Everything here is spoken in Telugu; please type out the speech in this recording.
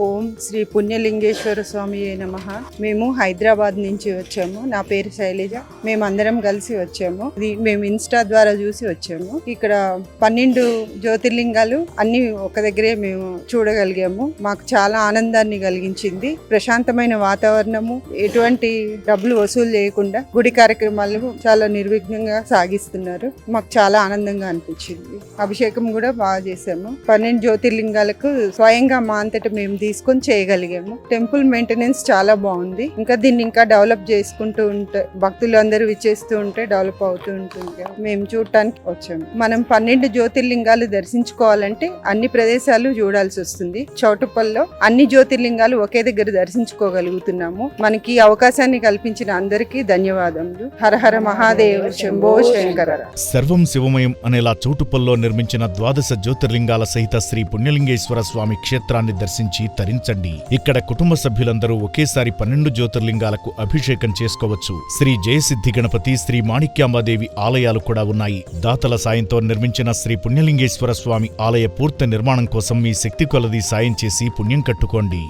ఓం శ్రీ పుణ్యలింగేశ్వర స్వామి నమః. మేము హైదరాబాద్ నుంచి వచ్చాము. నా పేరు శైలజ. మేమందరం కలిసి వచ్చాము. ఇది మేము ఇన్స్టా ద్వారా చూసి వచ్చాము. ఇక్కడ 12 జ్యోతిర్లింగాలు అన్ని ఒక దగ్గరే మేము చూడగలిగాము. మాకు చాలా ఆనందాన్ని కలిగించింది. ప్రశాంతమైన వాతావరణము, ఎటువంటి డబ్బులు వసూలు చేయకుండా గుడి కార్యక్రమాలు చాలా నిర్విఘ్నంగా సాగిస్తున్నారు. మాకు చాలా ఆనందంగా అనిపించింది. అభిషేకం కూడా బాగా చేసాము. 12 జ్యోతిర్లింగాలకు స్వయంగా మా అంతటా మేము తీసుకొని చేయగలిగాము. టెంపుల్ మెయింటెనెన్స్ చాలా బాగుంది. ఇంకా దీన్ని ఇంకా డెవలప్ చేసుకుంటూ ఉంటే, భక్తులు అందరూ విచ్చేస్తూ ఉంటే డెవలప్ అవుతూ ఉంటుంది. మేము చూడటానికి వచ్చాము. మనం 12 జ్యోతిర్లింగాలు దర్శించుకోవాలంటే అన్ని ప్రదేశాలు చూడాల్సి వస్తుంది. చౌటుప్పల్లో అన్ని జ్యోతిర్లింగాలు ఒకే దగ్గర దర్శించుకోగలుగుతున్నాము. మనకి అవకాశాన్ని కల్పించిన అందరికీ ధన్యవాదములు. హర హర మహాదేవ శంభో శంకర. సర్వం శివమయం అనేలా చౌటుప్పల్లో నిర్మించిన 12 జ్యోతిర్లింగాల సహిత శ్రీ పుణ్యలింగేశ్వర స్వామి క్షేత్రాన్ని దర్శించి తరించండి. ఇక్కడ కుటుంబ సభ్యులందరూ ఒకేసారి 12 జ్యోతిర్లింగాలకు అభిషేకం చేసుకోవచ్చు. శ్రీ జయసిద్ధి గణపతి, శ్రీ మాణిక్యాంబాదేవి ఆలయాలు కూడా ఉన్నాయి. దాతల సాయంతో నిర్మించిన శ్రీ పుణ్యలింగేశ్వర స్వామి ఆలయ పూర్తి నిర్మాణం కోసం మీ శక్తి కొలది సాయం చేసి పుణ్యం కట్టుకోండి.